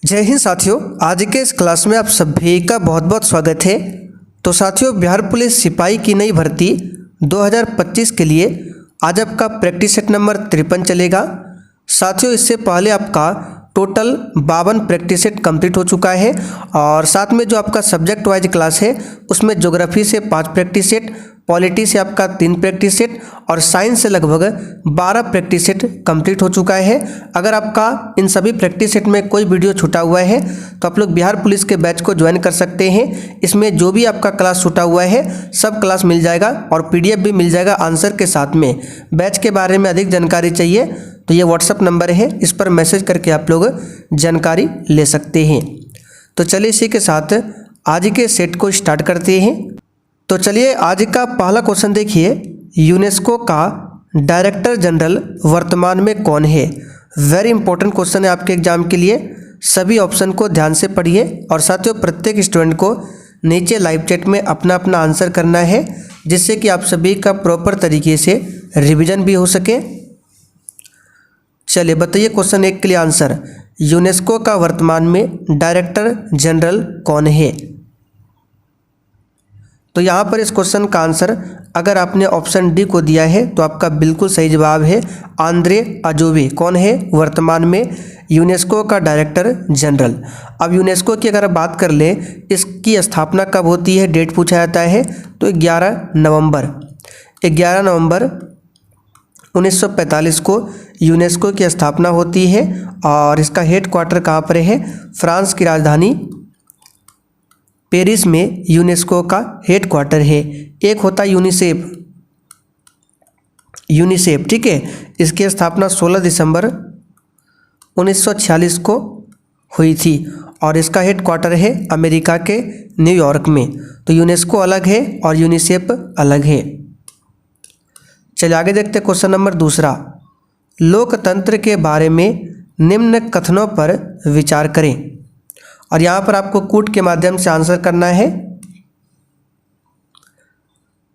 जय हिंद साथियों, आज के इस क्लास में आप सभी का बहुत बहुत स्वागत है। तो साथियों, बिहार पुलिस सिपाही की नई भर्ती 2025 के लिए आज आपका प्रैक्टिस सेट नंबर 53 चलेगा। साथियों, इससे पहले आपका टोटल 52 प्रैक्टिस सेट कंप्लीट हो चुका है और साथ में जो आपका सब्जेक्ट वाइज क्लास है उसमें ज्योग्राफी से 5 प्रैक्टिस सेट, पॉलिटी से आपका 3 प्रैक्टिस सेट और साइंस से लगभग 12 प्रैक्टिस सेट कंप्लीट हो चुका है। अगर आपका इन सभी प्रैक्टिस सेट में कोई वीडियो छूटा हुआ है तो आप लोग बिहार पुलिस के बैच को ज्वाइन कर सकते हैं। इसमें जो भी आपका क्लास छूटा हुआ है सब क्लास मिल जाएगा और PDF भी मिल जाएगा आंसर के साथ में। बैच के बारे में अधिक जानकारी चाहिए तो ये व्हाट्सअप नंबर है, इस पर मैसेज करके आप लोग जानकारी ले सकते हैं। तो चलिए इसी के साथ आज के सेट को स्टार्ट करते हैं। तो चलिए आज का पहला क्वेश्चन देखिए, यूनेस्को का डायरेक्टर जनरल वर्तमान में कौन है। वेरी इंपॉर्टेंट क्वेश्चन है आपके एग्जाम के लिए। सभी ऑप्शन को ध्यान से पढ़िए और साथियों प्रत्येक स्टूडेंट को नीचे लाइव चैट में अपना अपना आंसर करना है, जिससे कि आप सभी का प्रॉपर तरीके से रिवीजन भी हो सके। चलिए बताइए क्वेश्चन 1 के लिए आंसर, यूनेस्को का वर्तमान में डायरेक्टर जनरल कौन है। तो यहाँ पर इस क्वेश्चन का आंसर अगर आपने ऑप्शन डी को दिया है तो आपका बिल्कुल सही जवाब है आंद्रे अजोबे। कौन है वर्तमान में यूनेस्को का डायरेक्टर जनरल। अब यूनेस्को की अगर बात कर लें, इसकी स्थापना कब होती है, डेट पूछा जाता है तो 11 नवंबर 1945 को यूनेस्को की स्थापना होती है और इसका हेड क्वार्टर कहाँ पर है, फ्रांस की राजधानी पेरिस में यूनेस्को का हेड क्वार्टर है। एक होता है यूनिसेफ, ठीक है। इसकी स्थापना 16 दिसंबर 1946 को हुई थी और इसका हेड क्वार्टर है अमेरिका के न्यूयॉर्क में। तो यूनेस्को अलग है और यूनिसेफ अलग है। चलिए आगे देखते हैं क्वेश्चन नंबर 2। लोकतंत्र के बारे में निम्न कथनों पर विचार करें और यहाँ पर आपको कूट के माध्यम से आंसर करना है।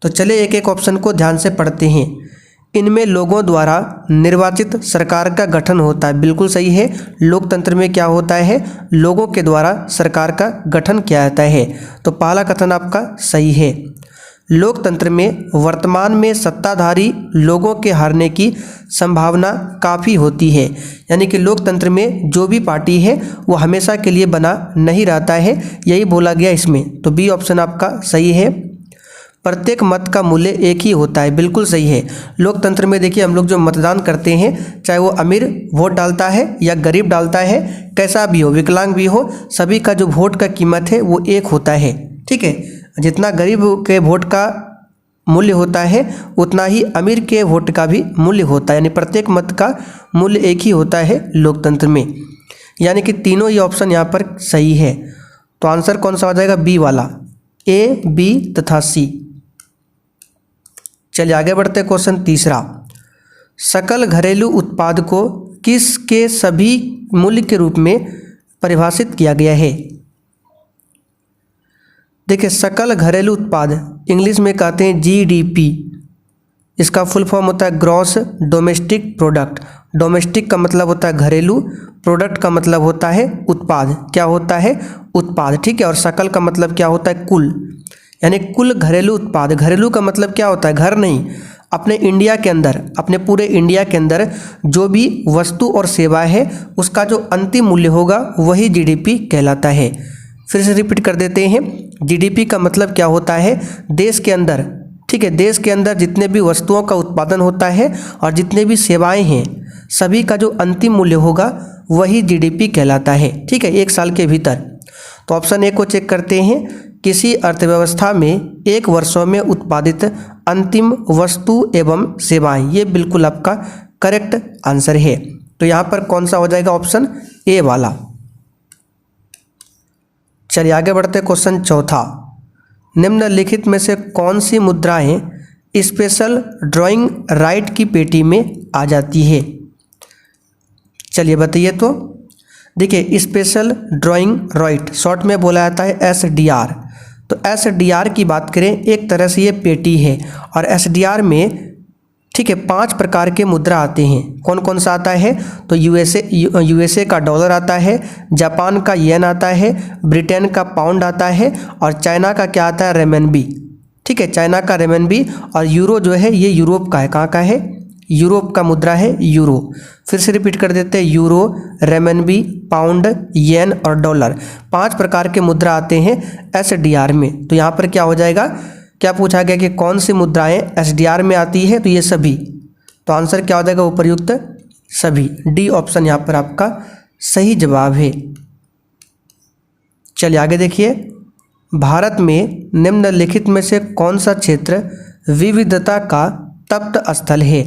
तो चलिए एक एक ऑप्शन को ध्यान से पढ़ते हैं। इनमें लोगों द्वारा निर्वाचित सरकार का गठन होता है, बिल्कुल सही है। लोकतंत्र में क्या होता है, लोगों के द्वारा सरकार का गठन किया जाता है। तो पहला कथन आपका सही है। लोकतंत्र में वर्तमान में सत्ताधारी लोगों के हारने की संभावना काफ़ी होती है, यानी कि लोकतंत्र में जो भी पार्टी है वो हमेशा के लिए बना नहीं रहता है, यही बोला गया इसमें। तो बी ऑप्शन आपका सही है। प्रत्येक मत का मूल्य एक ही होता है, बिल्कुल सही है। लोकतंत्र में देखिए हम लोग जो मतदान करते हैं, चाहे वो अमीर वोट डालता है या गरीब डालता है, कैसा भी हो, विकलांग भी हो, सभी का जो वोट का कीमत है वो एक होता है, ठीक है। जितना गरीब के वोट का मूल्य होता है उतना ही अमीर के वोट का भी मूल्य होता है, यानी प्रत्येक मत का मूल्य एक ही होता है लोकतंत्र में। यानी कि तीनों ही ऑप्शन यहाँ पर सही है। तो आंसर कौन सा हो जाएगा, बी वाला, ए, बी तथा सी। चलिए आगे बढ़ते हैं क्वेश्चन 3। सकल घरेलू उत्पाद को किसके सभी मूल्य के रूप में परिभाषित किया गया है। देखिए सकल घरेलू उत्पाद इंग्लिश में कहते हैं GDP। इसका फुल फॉर्म होता है ग्रॉस डोमेस्टिक प्रोडक्ट। डोमेस्टिक का मतलब होता है घरेलू, प्रोडक्ट का मतलब होता है उत्पाद। क्या होता है, उत्पाद, ठीक है। और सकल का मतलब क्या होता है, कुल, यानी कुल घरेलू उत्पाद। घरेलू का मतलब क्या होता है, घर नहीं, अपने इंडिया के अंदर, अपने पूरे इंडिया के अंदर जो भी वस्तु और सेवा है उसका जो अंतिम मूल्य होगा वही GDP कहलाता है। फिर से रिपीट कर देते हैं, GDP का मतलब क्या होता है, देश के अंदर, ठीक है, देश के अंदर जितने भी वस्तुओं का उत्पादन होता है और जितने भी सेवाएं हैं सभी का जो अंतिम मूल्य होगा वही GDP कहलाता है, ठीक है, एक साल के भीतर। तो ऑप्शन ए को चेक करते हैं, किसी अर्थव्यवस्था में एक वर्षों में उत्पादित अंतिम वस्तु एवं सेवाएं, ये बिल्कुल आपका करेक्ट आंसर है। तो यहाँ पर कौन सा हो जाएगा, ऑप्शन ए वाला। चलिए आगे बढ़ते क्वेश्चन 4। निम्नलिखित में से कौन सी मुद्राएं स्पेशल ड्राइंग राइट की पेटी में आ जाती है। चलिए बताइए। तो देखिए स्पेशल ड्राइंग राइट शॉर्ट में बोला जाता है SDR। तो SDR की बात करें, एक तरह से ये पेटी है और SDR में ठीक है, 5 प्रकार के मुद्रा आते हैं। कौन कौन सा आता है? तो यूएसए का डॉलर आता है, जापान का येन आता है, ब्रिटेन का पाउंड आता है और चाइना का क्या आता है? रेमनबी। ठीक है, चाइना का रेमनबी। और यूरो जो है ये यूरोप का है। कहाँ का है? यूरोप का मुद्रा है यूरो। फिर से रिपीट कर देते हैं, यूरो, रेमनबी, पाउंड, येन और डॉलर। 5 प्रकार के मुद्रा आते हैं एसडीआर में। तो यहाँ पर क्या हो जाएगा? क्या पूछा गया कि कौन सी मुद्राएं एसडीआर में आती है? तो ये सभी। तो आंसर क्या हो जाएगा? उपर्युक्त सभी। डी ऑप्शन यहाँ पर आपका सही जवाब है। चलिए आगे देखिए, भारत में निम्नलिखित में से कौन सा क्षेत्र विविधता का तप्त स्थल है?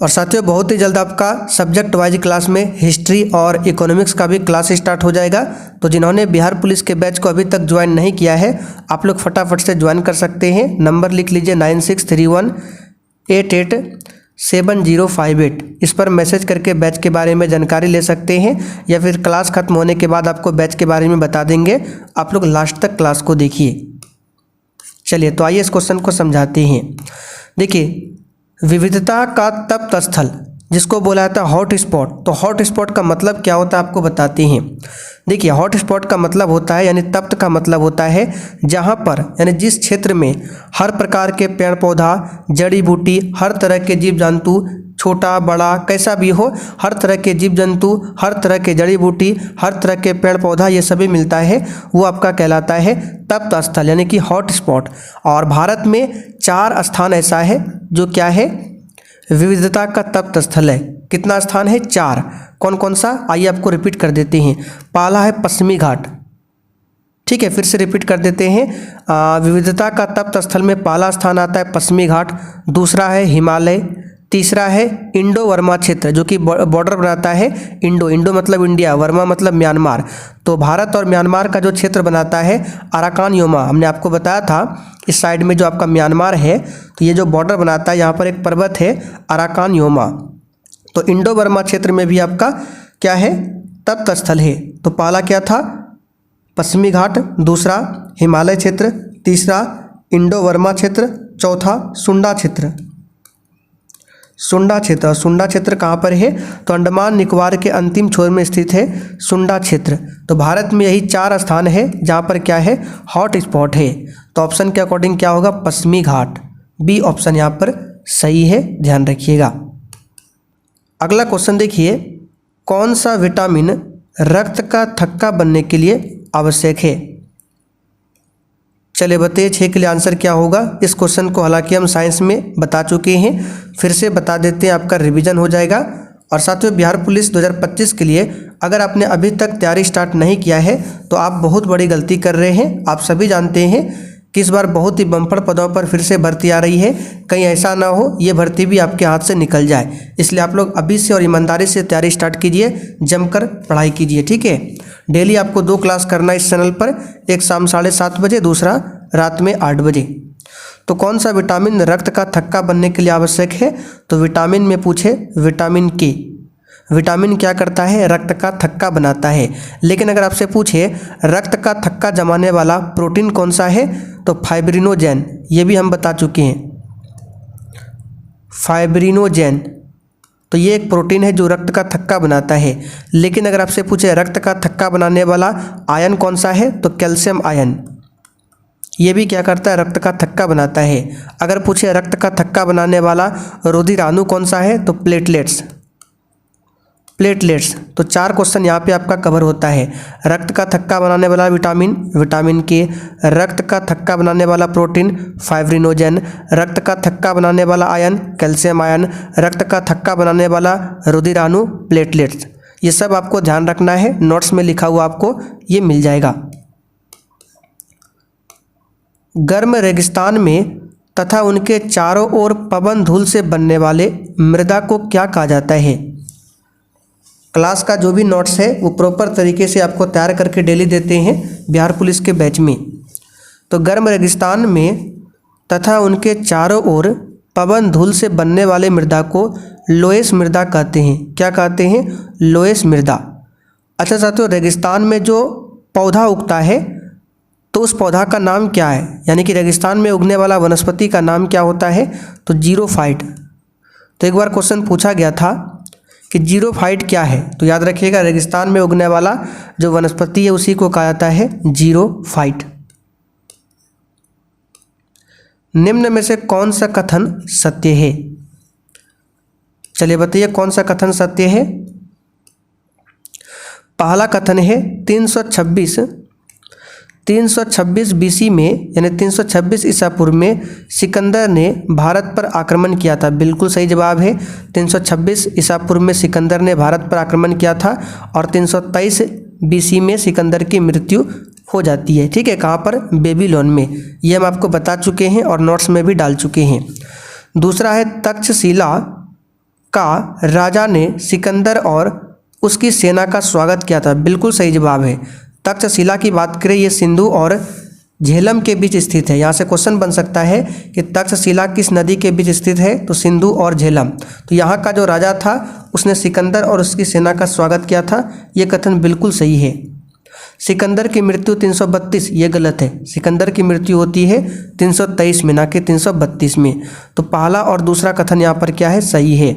और साथियों बहुत ही जल्द आपका सब्जेक्ट वाइज क्लास में हिस्ट्री और इकोनॉमिक्स का भी क्लास स्टार्ट हो जाएगा। तो जिन्होंने बिहार पुलिस के बैच को अभी तक ज्वाइन नहीं किया है, आप लोग फटाफट से ज्वाइन कर सकते हैं। नंबर लिख लीजिए 9631887058। इस पर मैसेज करके बैच के बारे में जानकारी ले सकते हैं, या फिर क्लास खत्म होने के बाद आपको बैच के बारे में बता देंगे। आप लोग लास्ट तक क्लास को देखिए। चलिए तो आइए इस क्वेश्चन को समझाते हैं। देखिए, विविधता का तप्त स्थल जिसको बोला जाता है हॉट स्पॉट। तो हॉट स्पॉट का मतलब क्या होता है आपको बताते हैं। देखिए, हॉट स्पॉट का मतलब होता है, यानी तप्त का मतलब होता है जहाँ पर, यानी जिस क्षेत्र में हर प्रकार के पेड़ पौधा, जड़ी बूटी, हर तरह के जीव जंतु, छोटा बड़ा कैसा भी हो, हर तरह के जीव जंतु, हर तरह के जड़ी बूटी, हर तरह के पेड़ पौधा, ये सभी मिलता है, वो आपका कहलाता है तप्त स्थल, यानी कि हॉट स्पॉट। और भारत में 4 स्थान ऐसा है जो क्या है? विविधता का तप्त स्थल है। कितना स्थान है? 4। कौन कौन सा? आइए आपको रिपीट कर देते हैं। पहला है पश्चिमी घाट। ठीक है, फिर से रिपीट कर देते हैं। विविधता का तप्त स्थल में पहला स्थान आता है पश्चिमी घाट, दूसरा है हिमालय, तीसरा है इंडो वर्मा क्षेत्र जो कि बॉर्डर बनाता है। इंडो मतलब इंडिया, वर्मा मतलब म्यांमार। तो भारत और म्यांमार का जो क्षेत्र बनाता है अराकान योमा, हमने आपको बताया था इस साइड में जो आपका म्यांमार है, तो ये जो बॉर्डर बनाता है यहाँ पर एक पर्वत है अराकान योमा। तो इंडो वर्मा क्षेत्र में भी आपका क्या है? तप्त स्थल है। तो पहला क्या था? पश्चिमी घाट, दूसरा हिमालय क्षेत्र, तीसरा इंडो वर्मा क्षेत्र, चौथा सुंडा क्षेत्र। सुंडा क्षेत्र, सुंडा क्षेत्र कहाँ पर है? तो अंडमान निकोबार के अंतिम छोर में स्थित है सुंडा क्षेत्र। तो भारत में यही 4 स्थान है जहाँ पर क्या है? हॉट स्पॉट है। तो ऑप्शन के अकॉर्डिंग क्या होगा? पश्चिमी घाट। बी ऑप्शन यहाँ पर सही है, ध्यान रखिएगा। अगला क्वेश्चन देखिए, कौन सा विटामिन रक्त का थक्का बनने के लिए आवश्यक है? चलिए बताइए 6 के लिए आंसर क्या होगा। इस क्वेश्चन को हालांकि हम साइंस में बता चुके हैं, फिर से बता देते हैं, आपका रिवीजन हो जाएगा। और साथियों बिहार पुलिस 2025 के लिए अगर आपने अभी तक तैयारी स्टार्ट नहीं किया है तो आप बहुत बड़ी गलती कर रहे हैं। आप सभी जानते हैं कि इस बार बहुत ही बम्पर पदों पर फिर से भर्ती आ रही है। कहीं ऐसा ना हो ये भर्ती भी आपके हाथ से निकल जाए, इसलिए आप लोग अभी से और ईमानदारी से तैयारी स्टार्ट कीजिए, जमकर पढ़ाई कीजिए। ठीक है, डेली आपको 2 क्लास करना है इस चैनल पर, एक शाम 7:30 बजे, दूसरा रात में 8 बजे। तो कौन सा विटामिन रक्त का थक्का बनने के लिए आवश्यक है? तो विटामिन में पूछे विटामिन के। विटामिन क्या करता है? रक्त का थक्का बनाता है। लेकिन अगर आपसे पूछे रक्त का थक्का जमाने वाला प्रोटीन कौन सा है, तो फाइब्रिनोजेन, ये भी हम बता चुके हैं। फाइब्रिनोजेन, तो ये एक प्रोटीन है जो रक्त का थक्का बनाता है। लेकिन अगर आपसे पूछे रक्त का थक्का बनाने वाला आयन कौन सा है, तो कैल्शियम आयन, ये भी क्या करता है? रक्त का थक्का बनाता है। अगर पूछे रक्त का थक्का बनाने वाला रुधिराणु कौन सा है, तो प्लेटलेट्स। प्लेटलेट्स, तो 4 क्वेश्चन यहाँ पे आपका कवर होता है। रक्त का थक्का बनाने वाला विटामिन, विटामिन के, रक्त का थक्का बनाने वाला प्रोटीन फाइब्रिनोजेन, रक्त का थक्का बनाने वाला आयन कैल्शियम आयन, रक्त का थक्का बनाने वाला रुधिराणु प्लेटलेट्स। ये सब आपको ध्यान रखना है, नोट्स में लिखा हुआ आपको ये मिल जाएगा। गर्म रेगिस्तान में तथा उनके चारों ओर पवन धूल से बनने वाले मृदा को क्या कहा जाता है? क्लास का जो भी नोट्स है वो प्रॉपर तरीके से आपको तैयार करके डेली देते हैं बिहार पुलिस के बैच में। तो गर्म रेगिस्तान में तथा उनके चारों ओर पवन धूल से बनने वाले मृदा को लोएस मृदा कहते हैं। क्या कहते हैं? लोएस मृदा। अच्छा साथियों, रेगिस्तान में जो पौधा उगता है तो उस पौधा का नाम क्या है, यानी कि रेगिस्तान में उगने वाला वनस्पति का नाम क्या होता है, तो जीरोफाइट। तो एक बार क्वेश्चन पूछा गया था कि जीरोफाइट क्या है, तो याद रखिएगा रेगिस्तान में उगने वाला जो वनस्पति है उसी को कहा जाता है जीरोफाइट। निम्न में से कौन सा कथन सत्य है, चलिए बताइए कौन सा कथन सत्य है। पहला कथन है 326 बीसी में, यानी 326 ईसा पूर्व में सिकंदर ने भारत पर आक्रमण किया था। बिल्कुल सही जवाब है, 326 ईसा पूर्व में सिकंदर ने भारत पर आक्रमण किया था और 323 बीसी में सिकंदर की मृत्यु हो जाती है। ठीक है, कहाँ पर, बेबीलोन में। ये हम आपको बता चुके हैं और नोट्स में भी डाल चुके हैं। दूसरा है तक्षशिला का राजा ने सिकंदर और उसकी सेना का स्वागत किया था। बिल्कुल सही जवाब है। तक्षशिला की बात करें, ये सिंधु और झेलम के बीच स्थित है। यहाँ से क्वेश्चन बन सकता है कि तक्षशिला किस नदी के बीच स्थित है, तो सिंधु और झेलम। तो यहाँ का जो राजा था उसने सिकंदर और उसकी सेना का स्वागत किया था। ये कथन बिल्कुल सही है। सिकंदर की मृत्यु 332, ये गलत है। सिकंदर की मृत्यु होती है 323 में, ना कि 332 में। तो पहला और दूसरा कथन यहाँ पर क्या है, सही है।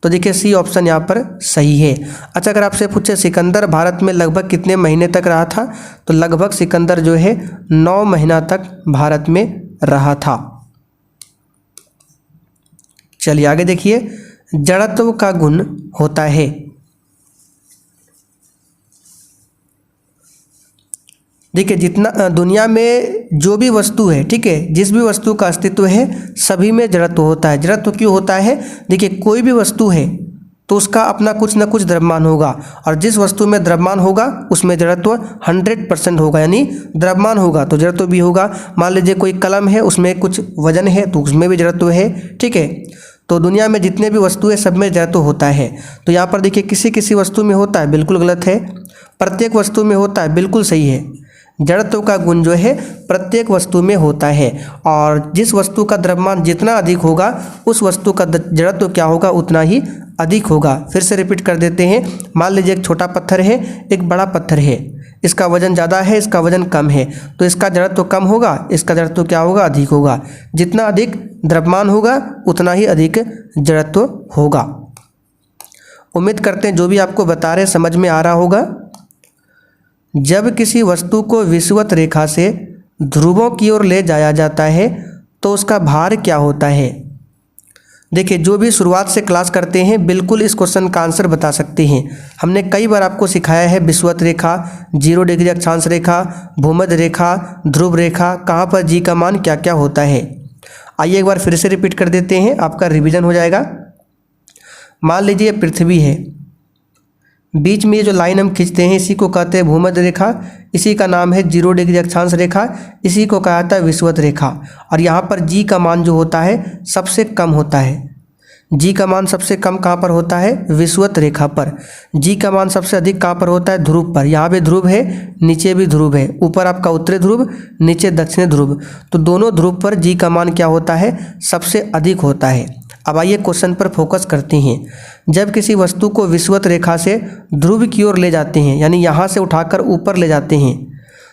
तो देखिए सी ऑप्शन यहाँ पर सही है। अच्छा, अगर आपसे पूछे सिकंदर भारत में लगभग कितने महीने तक रहा था, तो लगभग सिकंदर जो है 9 महीना तक भारत में रहा था। चलिए आगे देखिए, जड़त्व का गुण होता है। देखिए जितना दुनिया में जो भी वस्तु है, ठीक है, जिस भी वस्तु का अस्तित्व है सभी में जड़त्व होता है। जड़त्व क्यों होता है, देखिए कोई भी वस्तु है तो उसका अपना कुछ ना कुछ द्रव्यमान होगा, और जिस वस्तु में द्रव्यमान होगा उसमें जड़त्व 100% होगा, यानी द्रव्यमान होगा तो जड़त्व भी होगा। मान लीजिए कोई कलम है, उसमें कुछ वजन है तो उसमें भी जड़त्व है। ठीक है, तो दुनिया में जितने भी वस्तु है सब में जड़त्व होता है। तो यहाँ पर देखिए किसी किसी वस्तु में होता है, बिल्कुल गलत है। प्रत्येक वस्तु में होता है, बिल्कुल सही है। जड़त्व का गुण जो है प्रत्येक वस्तु में होता है, और जिस वस्तु का द्रव्यमान जितना अधिक होगा उस वस्तु का जड़त्व क्या होगा, उतना ही अधिक होगा। फिर से रिपीट कर देते हैं। मान लीजिए एक छोटा पत्थर है, एक बड़ा पत्थर है, इसका वजन ज़्यादा है, इसका वजन कम है, तो इसका जड़त्व कम होगा, इसका जड़त्व क्या होगा, अधिक होगा। जितना अधिक द्रव्यमान होगा उतना ही अधिक जड़त्व होगा। उम्मीद करते हैं जो भी आपको बता रहे समझ में आ रहा होगा। जब किसी वस्तु को विषुवत रेखा से ध्रुवों की ओर ले जाया जाता है तो उसका भार क्या होता है। देखिए जो भी शुरुआत से क्लास करते हैं बिल्कुल इस क्वेश्चन का आंसर बता सकते हैं। हमने कई बार आपको सिखाया है विषुवत रेखा, 0 डिग्री अक्षांश रेखा, भूमध्य रेखा, ध्रुव रेखा, कहाँ पर जी का मान क्या क्या होता है। आइए एक बार फिर से रिपीट कर देते हैं, आपका रिवीजन हो जाएगा। मान लीजिए पृथ्वी है, बीच में ये जो लाइन हम खींचते हैं इसी को कहते हैं भूमध्य रेखा, इसी का नाम है 0 डिग्री अक्षांश रेखा, इसी को कहा जाता है विषुवत रेखा। और यहाँ पर जी का मान जो होता है सबसे कम होता है। जी का मान सबसे कम कहाँ पर होता है, विषुवत रेखा पर। जी का मान सबसे अधिक कहाँ पर होता है, ध्रुव पर। यहाँ पे ध्रुव है, नीचे भी ध्रुव है, ऊपर आपका उत्तरी ध्रुव, नीचे दक्षिणी ध्रुव, तो दोनों ध्रुव पर जी का मान क्या होता है, सबसे अधिक होता है। अब आइए क्वेश्चन पर फोकस करते हैं। जब किसी वस्तु को विषुवत रेखा से ध्रुव की ओर ले जाते हैं, यानी यहाँ से उठाकर ऊपर ले जाते हैं,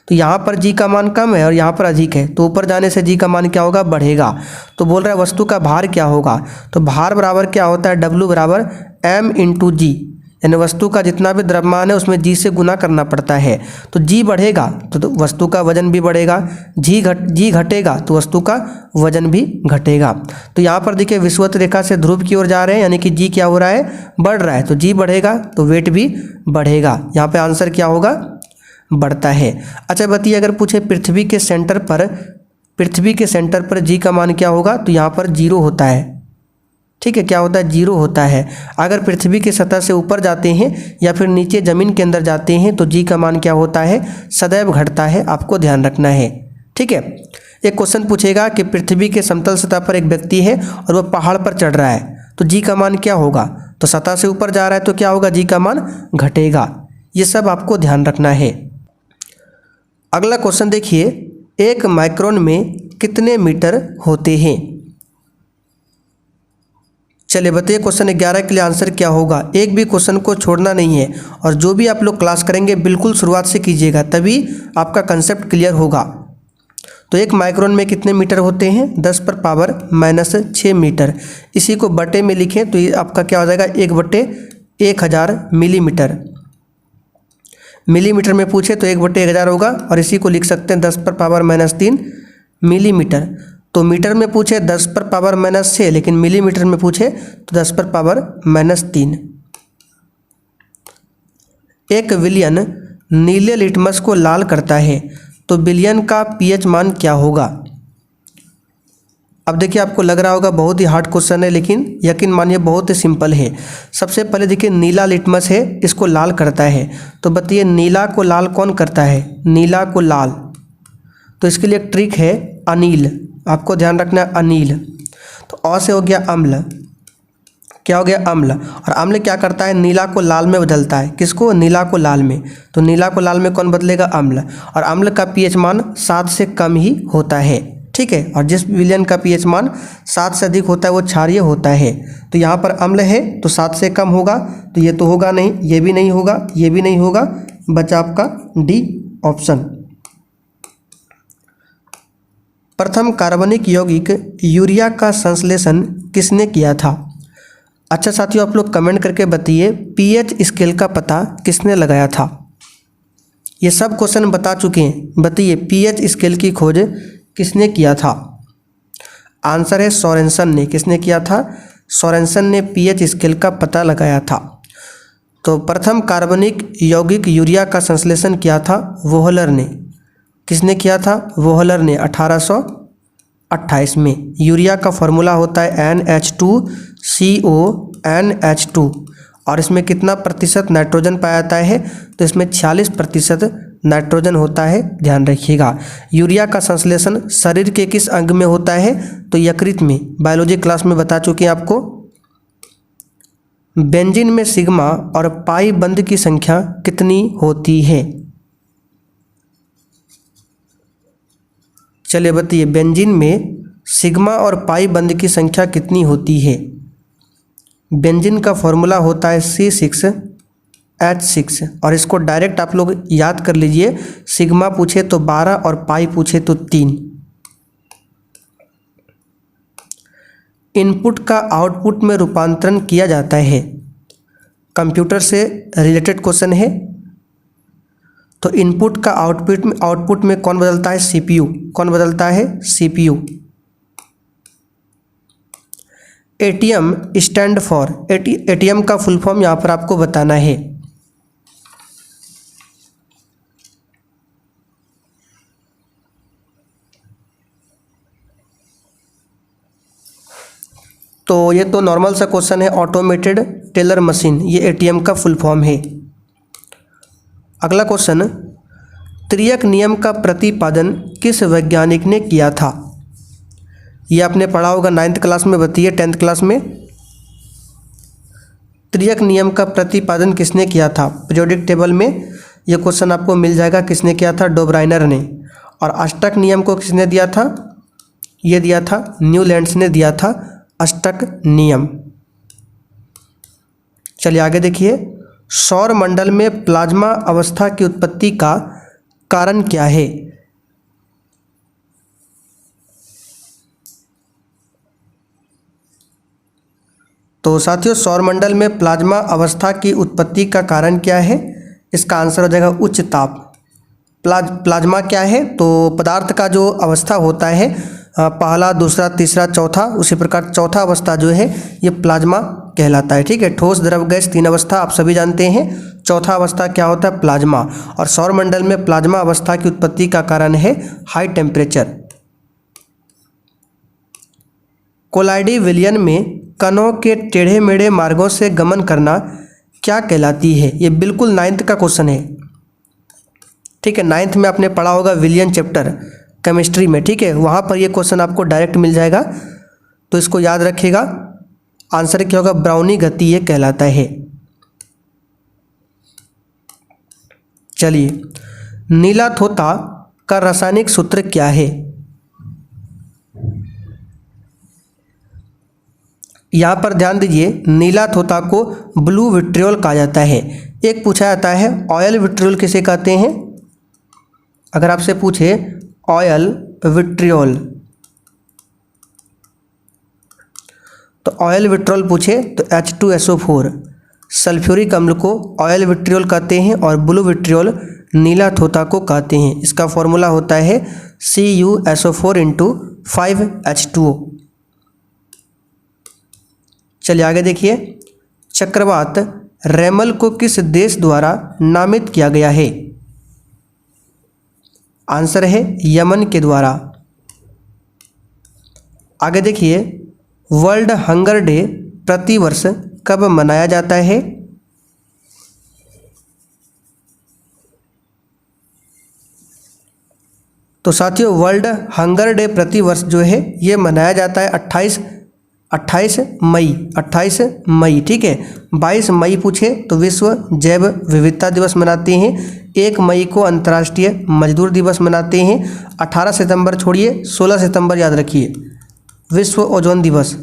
तो यहाँ पर जी का मान कम है और यहाँ पर अधिक है, तो ऊपर जाने से जी का मान क्या होगा, बढ़ेगा। तो बोल रहा है वस्तु का भार क्या होगा, तो भार बराबर क्या होता है, W बराबर M × G, यानी वस्तु का जितना भी द्रव्यमान है उसमें जी से गुना करना पड़ता है। तो जी बढ़ेगा तो वस्तु का वजन भी बढ़ेगा, जी घटेगा तो वस्तु का वजन भी घटेगा। तो यहाँ पर देखिए विषुवत रेखा से ध्रुव की ओर जा रहे हैं, यानी कि जी क्या हो रहा है, बढ़ रहा है, तो जी बढ़ेगा तो वेट भी बढ़ेगा। यहाँ पे आंसर क्या होगा, बढ़ता है। अच्छा बताइए अगर पूछे पृथ्वी के सेंटर पर जी का मान क्या होगा, तो यहाँ पर 0 होता है। ठीक है, क्या होता है, 0 होता है। अगर पृथ्वी की सतह से ऊपर जाते हैं या फिर नीचे ज़मीन के अंदर जाते हैं तो जी का मान क्या होता है, सदैव घटता है, आपको ध्यान रखना है। ठीक है, एक क्वेश्चन पूछेगा कि पृथ्वी के समतल सतह पर एक व्यक्ति है और वह पहाड़ पर चढ़ रहा है, तो जी का मान क्या होगा, तो सतह से ऊपर जा रहा है तो क्या होगा, जी का मान घटेगा। ये सब आपको ध्यान रखना है। अगला क्वेश्चन देखिए, 1 माइक्रोन में कितने मीटर होते हैं। चलिए बताइए क्वेश्चन 11 के लिए आंसर क्या होगा। एक भी क्वेश्चन को छोड़ना नहीं है और जो भी आप लोग क्लास करेंगे बिल्कुल शुरुआत से कीजिएगा, तभी आपका कंसेप्ट क्लियर होगा। तो 1 माइक्रोन में कितने मीटर होते हैं? 10⁻⁻6 मीटर। इसी को बटे में लिखें तो ये आपका क्या हो जाएगा? 1/1000 मिलीमीटर। मिलीमीटर में पूछे तो 1/1000 होगा और इसी को लिख सकते हैं 10⁻⁻3 मिलीमीटर। तो मीटर में पूछे 10⁻⁻6, लेकिन मिलीमीटर में पूछे तो 10⁻⁻3। एक विलयन नीले लिटमस को लाल करता है तो विलयन का पीएच मान क्या होगा? अब देखिए आपको लग रहा होगा बहुत ही हार्ड क्वेश्चन है, लेकिन यकीन मानिए बहुत ही सिंपल है। सबसे पहले देखिए नीला लिटमस है, इसको लाल करता है। तो बताइए नीला को लाल कौन करता है? नीला को लाल, तो इसके लिए एक ट्रिक है, अनील। आपको ध्यान रखना है, अनील। तो अ से हो गया अम्ल, क्या हो गया? अम्ल। और अम्ल क्या करता है? नीला को लाल में बदलता है। किसको? नीला को लाल में। तो नीला को लाल में कौन बदलेगा? अम्ल। और अम्ल का पीएच मान 7 से कम ही होता है, ठीक है। और जिस विलयन का पीएच मान 7 से अधिक होता है वो क्षारीय होता है। तो यहाँ पर अम्ल है तो 7 से कम होगा, तो ये तो होगा नहीं, ये भी नहीं होगा, ये भी नहीं होगा, बचा आपका डी ऑप्शन। प्रथम कार्बनिक यौगिक यूरिया का संश्लेषण किसने किया था? अच्छा साथियों, आप लोग कमेंट करके बताइए पीएच स्केल का पता किसने लगाया था? ये सब क्वेश्चन बता चुके हैं, बताइए पीएच स्केल की खोज किसने किया था? आंसर है सोरेनसन ने। किसने किया था? सोरेनसन ने पीएच स्केल का पता लगाया था। तो प्रथम कार्बनिक यौगिक यूरिया का संश्लेषण किया था वोहलर ने। किसने किया था? वोहलर ने 1828 में। यूरिया का फॉर्मूला होता है NH2CO NH2 और इसमें कितना प्रतिशत नाइट्रोजन पाया जाता है? तो इसमें 46% नाइट्रोजन होता है, ध्यान रखिएगा। यूरिया का संश्लेषण शरीर के किस अंग में होता है? तो यकृत में। बायोलॉजी क्लास में बता चुके हैं आपको। बेंजीन में सिग्मा और पाई बंध की संख्या कितनी होती है? चलिए बताइए बेंजीन में सिग्मा और पाई बंध की संख्या कितनी होती है? बेंजीन का फॉर्मूला होता है C6H6 और इसको डायरेक्ट आप लोग याद कर लीजिए। सिग्मा पूछे तो 12 और पाई पूछे तो 3। इनपुट का आउटपुट में रूपांतरण किया जाता है। कंप्यूटर से रिलेटेड क्वेश्चन है। तो इनपुट का आउटपुट में कौन बदलता है? CPU। कौन बदलता है? CPU। ATM stand for, ATM का फुल फॉर्म यहाँ पर आपको बताना है। तो ये तो नॉर्मल सा क्वेश्चन है, ऑटोमेटेड टेलर मशीन, ये ATM का फुल फॉर्म है। अगला क्वेश्चन, त्रियक नियम का प्रतिपादन किस वैज्ञानिक ने किया था? ये आपने पढ़ा होगा 9th क्लास में, बताइए 10th क्लास में। त्रियक नियम का प्रतिपादन किसने किया था? पीरियोडिक टेबल में ये क्वेश्चन आपको मिल जाएगा। किसने किया था? डोब्राइनर ने। और अष्टक नियम को किसने दिया था? ये दिया था न्यूलैंड्स ने दिया था अष्टक नियम। चलिए आगे देखिए, सौर मंडल में प्लाज्मा अवस्था की उत्पत्ति का कारण क्या है? तो साथियों सौरमंडल में प्लाज्मा अवस्था की उत्पत्ति का कारण क्या है? इसका आंसर हो जाएगा उच्च ताप। प्लाज्मा क्या है? तो पदार्थ का जो अवस्था होता है, पहला, दूसरा, तीसरा, चौथा, उसी प्रकार चौथा अवस्था जो है ये प्लाज्मा कहलाता है, ठीक है। ठोस, द्रव, गैस, 3 अवस्था आप सभी जानते हैं। चौथा अवस्था क्या होता है? प्लाज्मा। और सौरमंडल में प्लाज्मा अवस्था की उत्पत्ति का कारण है हाई टेम्परेचर। कोलाइडी विलयन में कणों के टेढ़े मेढ़े मार्गों से गमन करना क्या कहलाती है? ये बिल्कुल 9th का क्वेश्चन है, ठीक है। 9th में आपने पढ़ा होगा विलयन चैप्टर केमिस्ट्री में, ठीक है। वहाँ पर ये क्वेश्चन आपको डायरेक्ट मिल जाएगा, तो इसको याद रखिएगा। आंसर क्या होगा? ब्राउनी गति ये कहलाता है। चलिए, नीला थोथा का रासायनिक सूत्र क्या है? यहाँ पर ध्यान दीजिए, नीला थोथा को ब्लू विट्रियोल कहा जाता है। एक पूछा जाता है ऑयल विट्रियोल किसे कहते हैं। अगर आपसे पूछे ऑयल विट्रियोल, तो ऑयल विट्रियोल पूछे तो H2SO4 सल्फ्यूरिक अम्ल को ऑयल विट्रियोल कहते हैं और ब्लू विट्रियोल नीला थोथा को कहते हैं। इसका फॉर्मूला होता है CuSO4 × 5H2O। चलिए आगे देखिए, चक्रवात रैमल को किस देश द्वारा नामित किया गया है। आंसर है यमन के द्वारा। आगे देखिए, वर्ल्ड हंगर डे प्रतिवर्ष कब मनाया जाता है। तो साथियों, वर्ल्ड हंगर डे प्रतिवर्ष जो है ये मनाया जाता है 28 मई, ठीक है। 22 मई पूछे तो विश्व जैव विविधता दिवस मनाते हैं। 1 मई को अंतर्राष्ट्रीय मजदूर दिवस मनाते हैं। 18 सितंबर छोड़िए, 16 सितंबर याद रखिए, विश्व ओजोन दिवस।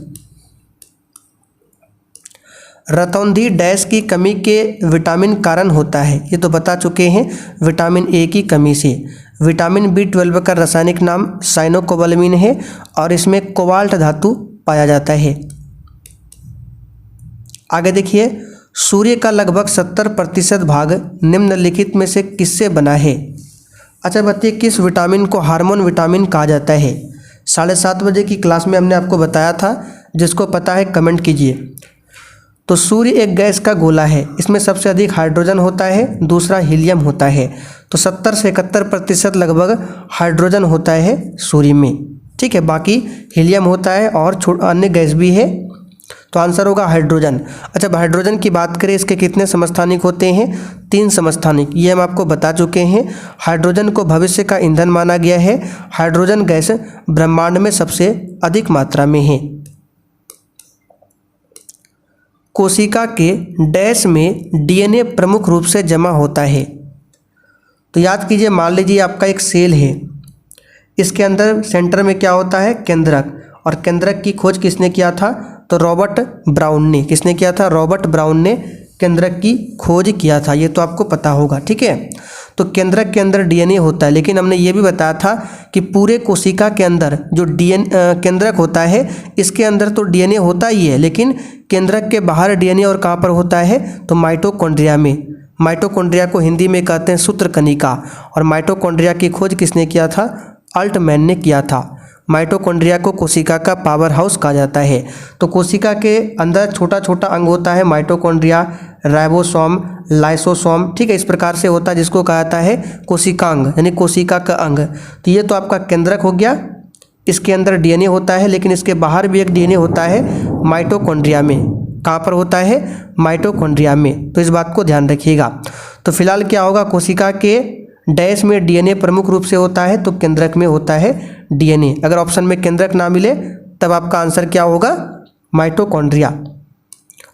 रतौंधी डैश की कमी के विटामिन कारण होता है, ये तो बता चुके हैं, विटामिन ए की कमी से। विटामिन B12 का रासायनिक नाम साइनोकोबालामिन है और इसमें कोबाल्ट धातु पाया जाता है। आगे देखिए, सूर्य का लगभग 70% भाग निम्नलिखित में से किससे बना है। अच्छा बताइए, किस विटामिन को हार्मोन विटामिन कहा जाता है। 7:30 बजे की क्लास में हमने आपको बताया था, जिसको पता है कमेंट कीजिए। तो सूर्य एक गैस का गोला है, इसमें सबसे अधिक हाइड्रोजन होता है, दूसरा हीलियम होता है। तो 70 से 71% लगभग हाइड्रोजन होता है सूर्य में, ठीक है। बाकी हीलियम होता है और अन्य गैस भी है, तो आंसर होगा हाइड्रोजन। अच्छा, हाइड्रोजन की बात करें, इसके कितने समस्थानिक होते हैं। 3 समस्थानिक, ये हम आपको बता चुके हैं। हाइड्रोजन को भविष्य का ईंधन माना गया है। हाइड्रोजन गैस ब्रह्मांड में सबसे अधिक मात्रा में है। कोशिका के डैश में DNA प्रमुख रूप से जमा होता है। तो याद कीजिए, मान लीजिए आपका एक सेल है, इसके अंदर सेंटर में क्या होता है, केंद्रक। और केंद्रक की खोज किसने किया था, तो रॉबर्ट ब्राउन ने। किसने किया था, रॉबर्ट ब्राउन ने केंद्रक की खोज किया था, ये तो आपको पता होगा, ठीक है। तो केंद्रक के अंदर DNA होता है, लेकिन हमने ये भी बताया था कि पूरे कोशिका के अंदर जो केंद्रक होता है, इसके अंदर तो DNA होता ही है, लेकिन केंद्रक के बाहर DNA और कहाँ पर होता है, तो माइटोकॉन्ड्रिया में। माइटोकॉन्ड्रिया को हिंदी में कहते हैं सूत्रकणिका। और माइटोकॉन्ड्रिया की खोज किसने किया था, अल्टमैन ने किया था। माइटोकॉन्ड्रिया को कोशिका का पावर हाउस कहा जाता है। तो कोशिका के अंदर छोटा छोटा अंग होता है, माइटोकॉन्ड्रिया, राइबोसोम, लाइसोसोम, ठीक है। इस प्रकार से होता है, जिसको कहा जाता है कोशिकांग, यानी कोशिका का अंग। तो ये तो आपका केंद्रक हो गया, इसके अंदर DNA होता है, लेकिन इसके बाहर भी एक DNA होता है माइटोकॉन्ड्रिया में। कहाँ पर होता है, माइटोकॉन्ड्रिया में। तो इस बात को ध्यान रखिएगा। तो फिलहाल क्या होगा, कोशिका के डैश में DNA प्रमुख रूप से होता है, तो केंद्रक में होता है DNA। अगर ऑप्शन में केंद्रक ना मिले तब आपका आंसर क्या होगा, माइटोकॉन्ड्रिया।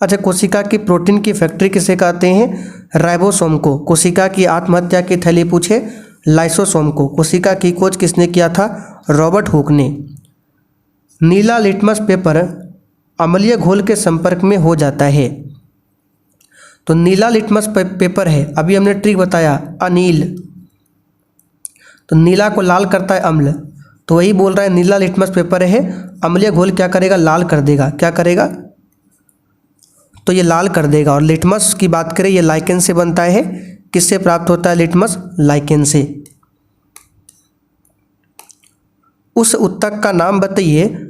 अच्छा, कोशिका की प्रोटीन की फैक्ट्री किसे कहते हैं, राइबोसोम को। कोशिका की आत्महत्या की थैली पूछे, लाइसोसोम को। कोशिका की खोज किसने किया था, रॉबर्ट हुक ने। नीला लिटमस पेपर अम्लीय घोल के संपर्क में हो जाता है। तो नीला लिटमस पेपर है, अभी हमने ट्रिक बताया, अनील। तो नीला को लाल करता है अम्ल, तो वही बोल रहा है नीला लिटमस पेपर है, अम्लीय घोल क्या करेगा, लाल कर देगा। क्या करेगा, तो ये लाल कर देगा। और लिटमस की बात करें, ये लाइकेन से बनता है। किससे प्राप्त होता है लिटमस, लाइकेन से। उस उत्तक का नाम बताइए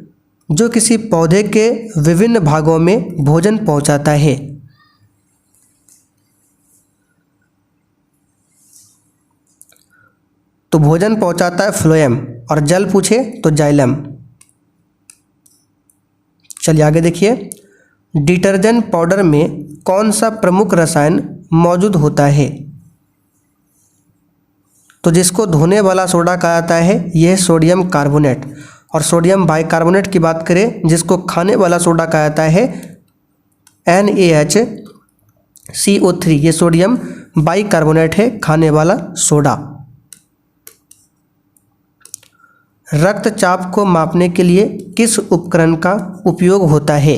जो किसी पौधे के विभिन्न भागों में भोजन पहुंचाता है। तो भोजन पहुंचाता है फ्लोएम, और जल पूछे तो जाइलम। चलिए आगे देखिए, डिटर्जेंट पाउडर में कौन सा प्रमुख रसायन मौजूद होता है। तो जिसको धोने वाला सोडा कहा जाता है यह सोडियम कार्बोनेट। और सोडियम बाइकार्बोनेट की बात करें, जिसको खाने वाला सोडा कहा जाता है NaHCO3, ये सोडियम बाइकार्बोनेट है, खाने वाला सोडा। रक्तचाप को मापने के लिए किस उपकरण का उपयोग होता है।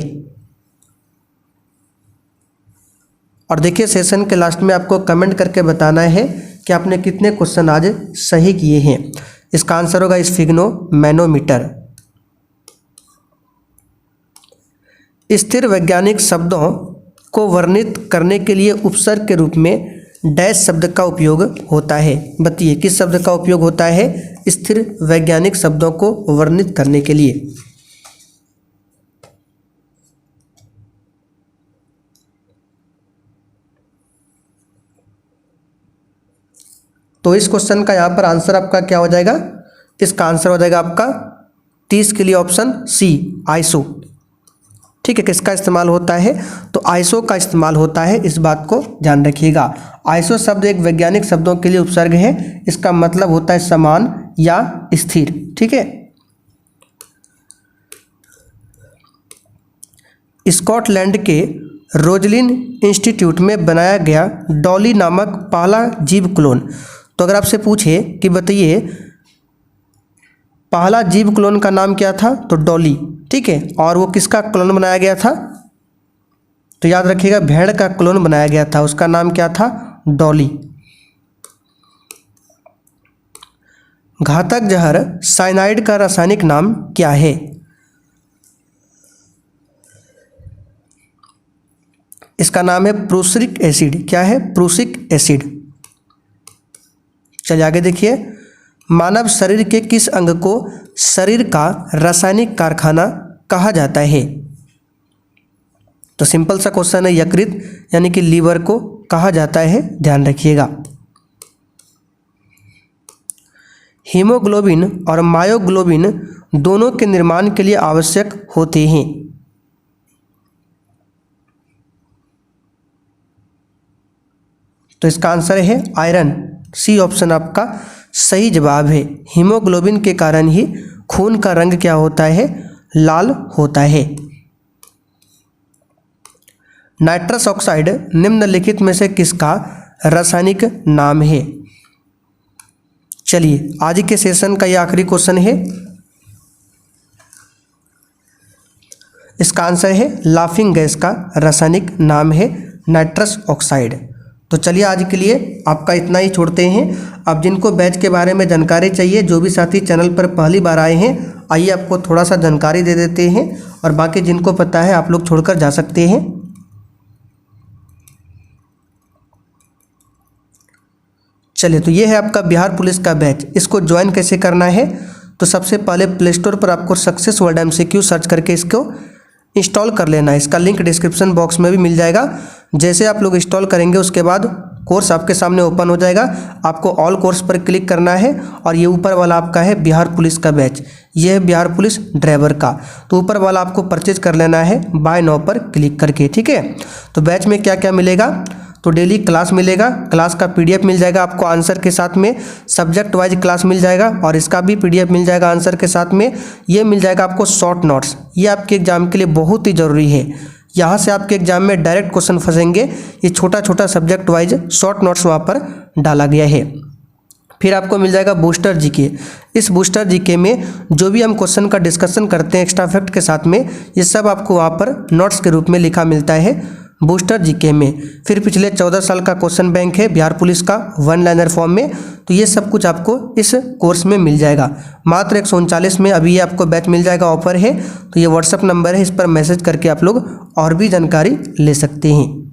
और देखिए सेशन के लास्ट में आपको कमेंट करके बताना है कि आपने कितने क्वेश्चन आज सही किए हैं। इसका आंसर होगा स्फिग्नोमैनोमीटर। स्थिर वैज्ञानिक शब्दों को वर्णित करने के लिए उपसर्ग के रूप में डैश शब्द का उपयोग होता है। बताइए किस शब्द का उपयोग होता है स्थिर वैज्ञानिक शब्दों को वर्णित करने के लिए। तो इस क्वेश्चन का यहाँ पर आंसर आपका क्या हो जाएगा, इसका आंसर हो जाएगा आपका 30 के लिए ऑप्शन सी आइसो। ठीक है, किसका इस्तेमाल होता है, तो आइसो का इस्तेमाल होता है, इस बात को ध्यान रखिएगा। आइसो शब्द एक वैज्ञानिक शब्दों के लिए उपसर्ग है, इसका मतलब होता है समान या स्थिर। ठीक है, स्कॉटलैंड के रोजलिन इंस्टीट्यूट में बनाया गया डॉली नामक पहला जीव क्लोन। तो अगर आपसे पूछे कि बताइए पहला जीव क्लोन का नाम क्या था, तो डॉली। ठीक है, और वो किसका क्लोन बनाया गया था, तो याद रखिएगा भेड़ का क्लोन बनाया गया था, उसका नाम क्या था, डॉली। घातक जहर साइनाइड का रासायनिक नाम क्या है, इसका नाम है प्रूसिक एसिड। क्या है, प्रूसिक एसिड। चलिए आगे देखिए, मानव शरीर के किस अंग को शरीर का रासायनिक कारखाना कहा जाता है। तो सिंपल सा क्वेश्चन है, यकृत यानी कि लीवर को कहा जाता है, ध्यान रखिएगा। हीमोग्लोबिन और मायोग्लोबिन दोनों के निर्माण के लिए आवश्यक होते हैं। तो इसका आंसर है आयरन, सी ऑप्शन आपका सही जवाब है। हीमोग्लोबिन के कारण ही खून का रंग क्या होता है, लाल होता है। नाइट्रस ऑक्साइड निम्नलिखित में से किसका रासायनिक नाम है। चलिए आज के सेशन का यह आखिरी क्वेश्चन है, इसका आंसर है लाफिंग गैस का रासायनिक नाम है नाइट्रस ऑक्साइड। तो चलिए आज के लिए आपका इतना ही छोड़ते हैं। अब जिनको बैच के बारे में जानकारी चाहिए, जो भी साथी चैनल पर पहली बार आए हैं, आइए आपको थोड़ा सा जानकारी दे देते हैं, और बाकी जिनको पता है आप लोग छोड़कर जा सकते हैं। चलिए, तो ये है आपका बिहार पुलिस का बैच। इसको ज्वाइन कैसे करना है, तो सबसे पहले प्ले स्टोर पर आपको सक्सेस वर्ड MCQ सर्च करके इसको इंस्टॉल कर लेना है। इसका लिंक डिस्क्रिप्शन बॉक्स में भी मिल जाएगा। जैसे आप लोग इंस्टॉल करेंगे उसके बाद कोर्स आपके सामने ओपन हो जाएगा। आपको ऑल कोर्स पर क्लिक करना है, और ये ऊपर वाला आपका है बिहार पुलिस का बैच, ये है बिहार पुलिस ड्राइवर का। तो ऊपर वाला आपको परचेज कर लेना है बाय नाउ पर क्लिक करके। ठीक है, तो बैच में क्या क्या मिलेगा, तो डेली क्लास मिलेगा, क्लास का PDF मिल जाएगा आपको आंसर के साथ में, सब्जेक्ट वाइज क्लास मिल जाएगा, और इसका भी PDF मिल जाएगा आंसर के साथ में। ये मिल जाएगा आपको शॉर्ट नोट्स, ये आपके एग्जाम के लिए बहुत ही ज़रूरी है। यहाँ से आपके एग्जाम में डायरेक्ट क्वेश्चन फंसेंगे, ये छोटा छोटा सब्जेक्ट वाइज शॉर्ट नोट्स वहाँ पर डाला गया है। फिर आपको मिल जाएगा बूस्टर GK। इस बूस्टर GK में जो भी हम क्वेश्चन का डिस्कशन करते हैं एक्स्ट्रा फैक्ट के साथ में, ये सब आपको वहाँ पर नोट्स के रूप में लिखा मिलता है बूस्टर GK में। फिर पिछले 14 साल का क्वेश्चन बैंक है बिहार पुलिस का 1 लाइनर फॉर्म में। तो ये सब कुछ आपको इस कोर्स में मिल जाएगा। मात्र 139 में अभी ये आपको बैच मिल जाएगा, ऑफर है। तो ये WhatsApp नंबर है, इस पर मैसेज करके आप लोग और भी जानकारी ले सकते हैं।